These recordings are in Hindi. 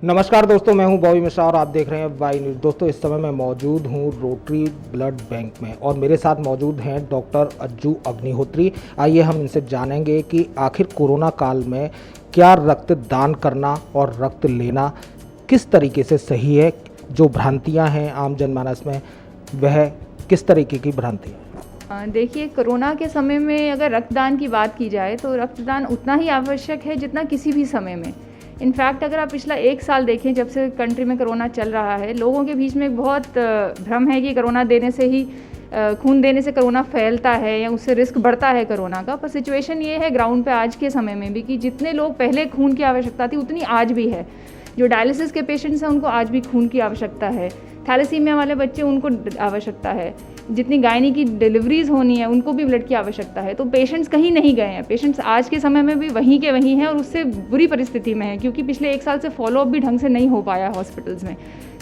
नमस्कार दोस्तों, मैं हूं बॉबी मिश्रा और आप देख रहे हैं वाई न्यूज़। दोस्तों, इस समय मैं मौजूद हूं रोटरी ब्लड बैंक में और मेरे साथ मौजूद हैं डॉक्टर अज्जू अग्निहोत्री। आइए हम इनसे जानेंगे कि आखिर कोरोना काल में क्या रक्तदान करना और रक्त लेना किस तरीके से सही है। जो भ्रांतियां हैं आम जनमानस में, वह किस तरीके की भ्रांति है। देखिए, कोरोना के समय में अगर रक्तदान की बात की जाए तो रक्तदान उतना ही आवश्यक है जितना किसी भी समय में। इनफैक्ट अगर आप पिछला 1 साल देखें, जब से कंट्री में कोरोना चल रहा है, लोगों के बीच में एक बहुत भ्रम है कि कोरोना देने से ही खून देने से कोरोना फैलता है या उससे रिस्क बढ़ता है कोरोना का। पर सिचुएशन ये है ग्राउंड पे आज के समय में भी कि जितने लोग पहले खून की आवश्यकता थी उतनी आज भी है। जो डायलिसिस के पेशेंट्स हैं उनको आज भी खून की आवश्यकता है। थैलेसीमिया वाले बच्चे, उनको आवश्यकता है। जितनी गायनी की डिलीवरीज होनी है उनको भी ब्लड की आवश्यकता है। तो पेशेंट्स कहीं नहीं गए हैं, पेशेंट्स आज के समय में भी वहीं के वहीं हैं और उससे बुरी परिस्थिति में है, क्योंकि पिछले 1 साल से फॉलोअप भी ढंग से नहीं हो पाया हॉस्पिटल्स में।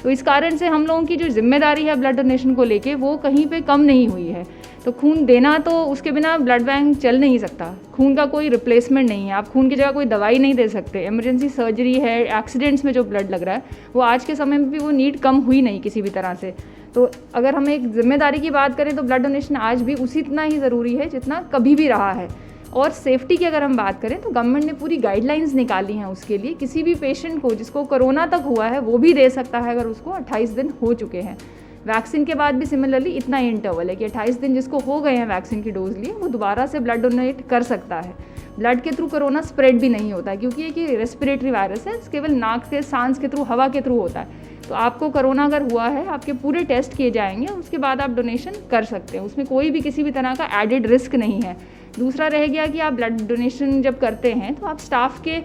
तो इस कारण से हम लोगों की जो जिम्मेदारी है ब्लड डोनेशन को लेके, वो कहीं पे कम नहीं हुई है। तो खून देना, तो उसके बिना ब्लड बैंक चल नहीं सकता। खून का कोई रिप्लेसमेंट नहीं है। आप खून की जगह कोई दवाई नहीं दे सकते। इमरजेंसी सर्जरी है, एक्सीडेंट्स में जो ब्लड लग रहा है, वो आज के समय में भी वो नीड कम हुई नहीं किसी भी तरह से। तो अगर हम एक जिम्मेदारी की बात करें तो ब्लड डोनेशन आज भी उसी इतना ही ज़रूरी है जितना कभी भी रहा है। और सेफ्टी की अगर हम बात करें तो गवर्नमेंट ने पूरी गाइडलाइंस निकाली हैं उसके लिए। किसी भी पेशेंट को जिसको कोरोना तक हुआ है वो भी दे सकता है अगर उसको 28 दिन हो चुके हैं। वैक्सीन के बाद भी सिमिलरली इतना ही इंटरवल है कि 28 दिन जिसको हो गए हैं वैक्सीन की डोज लिए, वो दोबारा से ब्लड डोनेट कर सकता है। ब्लड के थ्रू कोरोना स्प्रेड भी नहीं होता है, क्योंकि ये रेस्पिरेटरी वायरस है, केवल नाक के सांस के थ्रू, हवा के थ्रू होता है। तो आपको कोरोना अगर हुआ है, आपके पूरे टेस्ट किए जाएंगे, उसके बाद आप डोनेशन कर सकते हैं। उसमें कोई भी किसी भी तरह का एडेड रिस्क नहीं है। दूसरा रह गया कि आप ब्लड डोनेशन जब करते हैं तो आप स्टाफ के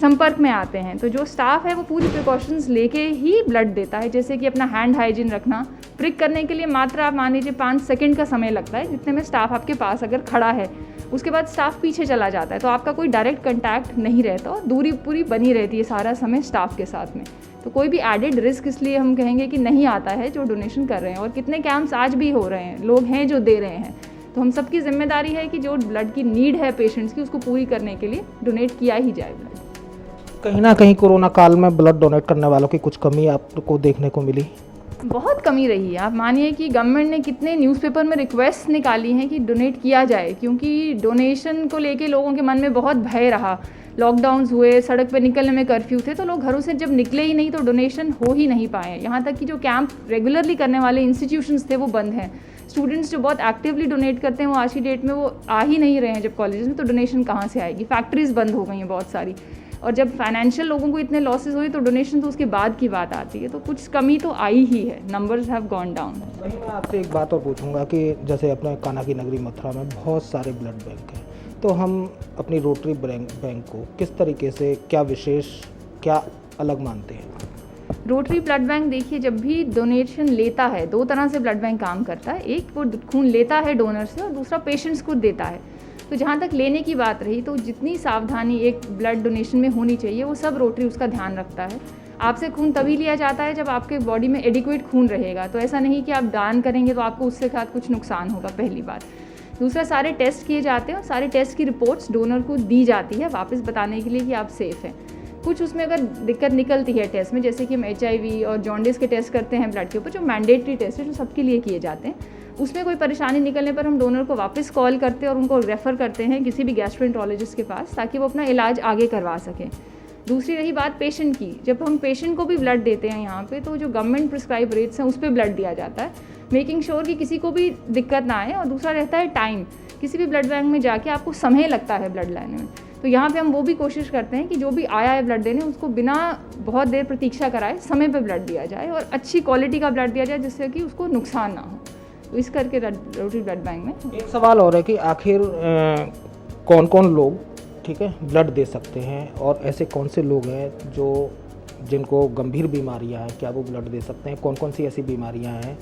संपर्क में आते हैं। तो जो स्टाफ है वो पूरी प्रिकॉशंस लेके ही ब्लड देता है, जैसे कि अपना हैंड हाइजीन रखना। प्रिक करने के लिए मात्र आप मान लीजिए 5 सेकंड का समय लगता है, जितने में स्टाफ आपके पास अगर खड़ा है। उसके बाद स्टाफ पीछे चला जाता है, तो आपका कोई डायरेक्ट कंटैक्ट नहीं रहता और दूरी पूरी बनी रहती है सारा समय स्टाफ के साथ में। तो कोई भी एडेड रिस्क इसलिए हम कहेंगे कि नहीं आता है जो डोनेशन कर रहे हैं। और कितने कैंप्स आज भी हो रहे हैं, लोग हैं जो दे रहे हैं। तो हम सबकी जिम्मेदारी है कि जो ब्लड की नीड है पेशेंट्स की, उसको पूरी करने के लिए डोनेट किया ही जाए ब्लड। कहीं ना कहीं कोरोना काल में ब्लड डोनेट करने वालों की कुछ कमी आपको देखने को मिली? बहुत कमी रही है। आप मानिए कि गवर्नमेंट ने कितने न्यूज़पेपर में रिक्वेस्ट निकाली हैं कि डोनेट किया जाए, क्योंकि डोनेशन को लेके लोगों के मन में बहुत भय रहा। लॉकडाउन्स हुए, सड़क पे निकलने में कर्फ्यू थे, तो लोग घरों से जब निकले ही नहीं तो डोनेशन हो ही नहीं पाए। यहाँ तक कि जो कैंप रेगुलरली करने वाले इंस्टीट्यूशंस थे वो बंद हैं। स्टूडेंट्स जो बहुत एक्टिवली डोनेट करते हैं वो आज की डेट में वो आ ही नहीं रहे हैं जब कॉलेजेस में, तो डोनेशन कहाँ से आएगी। फैक्ट्रीज बंद हो गई हैं बहुत सारी, और जब फाइनेंशियल लोगों को इतने लॉसेस हुए तो डोनेशन तो उसके बाद की बात आती है। तो कुछ कमी तो आई ही है, नंबर्स हैव गॉन डाउन। वहीं मैं आपसे एक बात और पूछूंगा कि जैसे अपने कान्हा की नगरी मथुरा में बहुत सारे ब्लड बैंक हैं, तो हम अपनी रोटरी बैंक को किस तरीके से, क्या विशेष, क्या अलग मानते हैं? रोटरी ब्लड बैंक देखिए, जब भी डोनेशन लेता है, 2 तरह से ब्लड बैंक काम करता है। एक वो खून लेता है डोनर से और दूसरा पेशेंट्स को देता है। तो जहाँ तक लेने की बात रही, तो जितनी सावधानी एक ब्लड डोनेशन में होनी चाहिए वो सब रोटरी उसका ध्यान रखता है। आपसे खून तभी लिया जाता है जब आपके बॉडी में एडिक्वेट खून रहेगा। तो ऐसा नहीं कि आप दान करेंगे तो आपको उससे साथ कुछ नुकसान होगा, पहली बात। दूसरा, सारे टेस्ट किए जाते हैं और सारे टेस्ट की रिपोर्ट्स डोनर को दी जाती है वापस बताने के लिए कि आप सेफ़ हैं। कुछ उसमें अगर दिक्कत निकलती है टेस्ट में, जैसे कि हम HIV और जॉन्डिस के टेस्ट करते हैं ब्लड के ऊपर, जो मैंडेटरी टेस्ट है, जो सबके लिए किए जाते हैं, उसमें कोई परेशानी निकलने पर हम डोनर को वापस कॉल करते हैं और उनको रेफ़र करते हैं किसी भी गैस्ट्रोएंटरोलॉजिस्ट के पास, ताकि वो अपना इलाज आगे करवा सकें। दूसरी रही बात पेशेंट की, जब हम पेशेंट को भी ब्लड देते हैं यहाँ पे, तो जो गवर्नमेंट प्रिस्क्राइब रेट्स हैं उस पर ब्लड दिया जाता है, मेकिंग श्योर कि किसी को भी दिक्कत ना आए। और दूसरा रहता है टाइम। किसी भी ब्लड बैंक में जाके आपको समय लगता है ब्लड लाने में, तो यहाँ पे हम वो भी कोशिश करते हैं कि जो भी आया है ब्लड देने, उसको बिना बहुत देर प्रतीक्षा कराए समय पे ब्लड दिया जाए और अच्छी क्वालिटी का ब्लड दिया जाए, जिससे कि उसको नुकसान ना हो। तो इस करके रोटरी ब्लड बैंक में एक सवाल और है कि आखिर कौन कौन लोग, ठीक है, ब्लड दे सकते हैं और ऐसे कौन से लोग हैं जो जिनको गंभीर बीमारियां हैं, क्या वो ब्लड दे सकते हैं? कौन कौन सी ऐसी बीमारियां हैं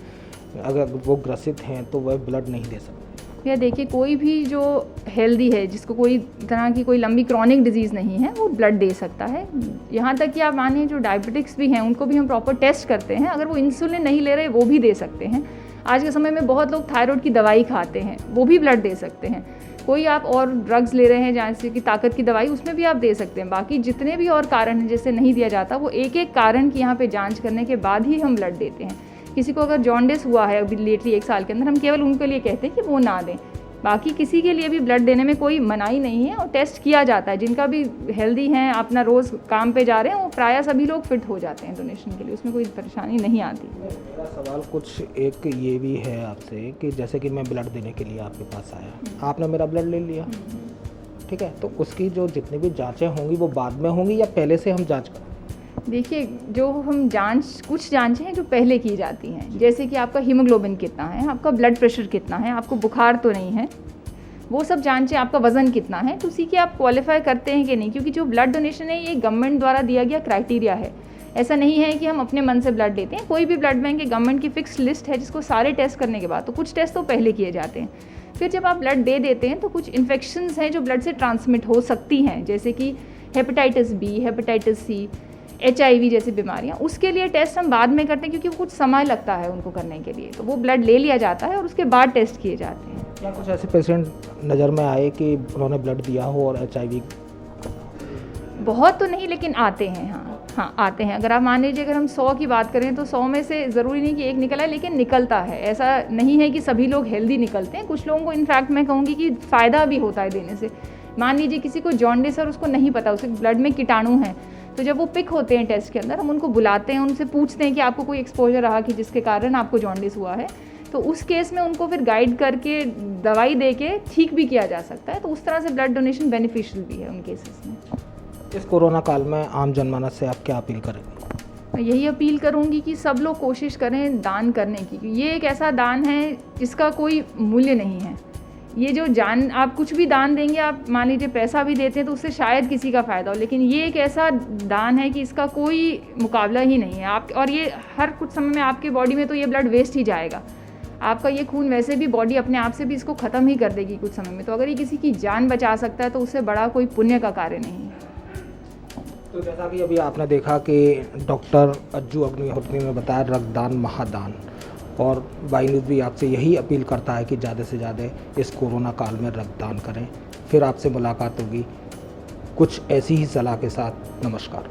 अगर वो ग्रसित हैं तो वह ब्लड नहीं दे सकते? या देखिए, कोई भी जो हेल्दी है, जिसको कोई तरह की कोई लंबी क्रॉनिक डिजीज़ नहीं है, वो ब्लड दे सकता है। यहाँ तक कि आप मानिए जो डायबिटिक्स भी हैं उनको भी हम प्रॉपर टेस्ट करते हैं। अगर वो इंसुलिन नहीं ले रहे वो भी दे सकते हैं। आज के समय में बहुत लोग थायराइड की दवाई खाते हैं, वो भी ब्लड दे सकते हैं। कोई आप और ड्रग्स ले रहे हैं जैसे कि ताकत की दवाई, उसमें भी आप दे सकते हैं। बाकी जितने भी और कारण हैं जैसे नहीं दिया जाता, वो एक एक कारण की यहाँ पे जांच करने के बाद ही हम ब्लड देते हैं। किसी को अगर जॉन्डिस हुआ है अभी लेटली 1 साल के अंदर, हम केवल उनके लिए कहते हैं कि वो ना दें। बाकी किसी के लिए भी ब्लड देने में कोई मनाही नहीं है और टेस्ट किया जाता है। जिनका भी हेल्दी हैं, अपना रोज़ काम पे जा रहे हैं, वो प्रायः सभी लोग फिट हो जाते हैं डोनेशन के लिए, उसमें कोई परेशानी नहीं आती। मेरा सवाल कुछ एक ये भी है आपसे कि जैसे कि मैं ब्लड देने के लिए आपके पास आया, आपने मेरा ब्लड ले लिया, ठीक है, तो उसकी जो जितनी भी जांचें होंगी वो बाद में होंगी या पहले से हम जांच करें? देखिए, जो हम कुछ जांचें हैं जो पहले की जाती हैं, जैसे कि आपका हीमोग्लोबिन कितना है, आपका ब्लड प्रेशर कितना है, आपको बुखार तो नहीं है, वो सब जांचें, आपका वज़न कितना है, तो उसी की आप क्वालिफाई करते हैं कि नहीं। क्योंकि जो ब्लड डोनेशन है ये गवर्नमेंट द्वारा दिया गया क्राइटेरिया है। ऐसा नहीं है कि हम अपने मन से ब्लड देते हैं। कोई भी ब्लड बैंक की गवर्नमेंट की फिक्स लिस्ट है जिसको सारे टेस्ट करने के बाद, तो कुछ टेस्ट तो पहले किए जाते हैं। फिर जब आप ब्लड दे देते हैं तो कुछ इन्फेक्शंस हैं जो ब्लड से ट्रांसमिट हो सकती हैं, जैसे कि hepatitis B, hepatitis C, HIV जैसी बीमारियां। उसके लिए टेस्ट हम बाद में करते हैं क्योंकि वो कुछ समय लगता है उनको करने के लिए, तो वो ब्लड ले लिया जाता है और उसके बाद टेस्ट किए जाते हैं। क्या कुछ ऐसे पेशेंट नज़र में आए कि उन्होंने ब्लड दिया हो और HIV? बहुत तो नहीं, लेकिन आते हैं। हाँ आते हैं। अगर आप मान लीजिए, अगर हम 100 की बात करें तो 100 में से ज़रूरी नहीं कि एक निकला है, लेकिन निकलता है। ऐसा नहीं है कि सभी लोग हेल्दी निकलते हैं। कुछ लोगों को इनफैक्ट मैं कहूँगी कि फ़ायदा भी होता है देने से। मान लीजिए किसी को जॉन्डिस और उसको नहीं पता, उसके ब्लड में कीटाणु हैं, तो जब वो पिक होते हैं टेस्ट के अंदर, हम उनको बुलाते हैं, उनसे पूछते हैं कि आपको कोई एक्सपोजर रहा कि जिसके कारण आपको जॉन्डिस हुआ है, तो उस केस में उनको फिर गाइड करके दवाई दे के ठीक भी किया जा सकता है। तो उस तरह से ब्लड डोनेशन बेनिफिशियल भी है उन केसेस में। इस कोरोना काल में आम जनमानस से आप क्या अपील करेंगे? मैं यही अपील करूंगी कि सब लोग कोशिश करें दान करने की। ये एक ऐसा दान है जिसका कोई मूल्य नहीं है। ये जो आप कुछ भी दान देंगे, आप मान लीजिए पैसा भी देते हैं तो उससे शायद किसी का फ़ायदा हो, लेकिन ये एक ऐसा दान है कि इसका कोई मुकाबला ही नहीं है। आप और ये हर कुछ समय में आपके बॉडी में तो ये ब्लड वेस्ट ही जाएगा। आपका ये खून वैसे भी बॉडी अपने आप से भी इसको ख़त्म ही कर देगी कुछ समय में। तो अगर ये किसी की जान बचा सकता है तो उससे बड़ा कोई पुण्य का कार्य नहीं है। तो जैसा कि अभी आपने देखा कि डॉक्टर अज्जू अग्निहोत्री ने बताया रक्तदान महादान, और वाई न्यूज़ भी आपसे यही अपील करता है कि ज़्यादा से ज़्यादा इस कोरोना काल में रक्तदान करें। फिर आपसे मुलाकात होगी कुछ ऐसी ही सलाह के साथ। नमस्कार।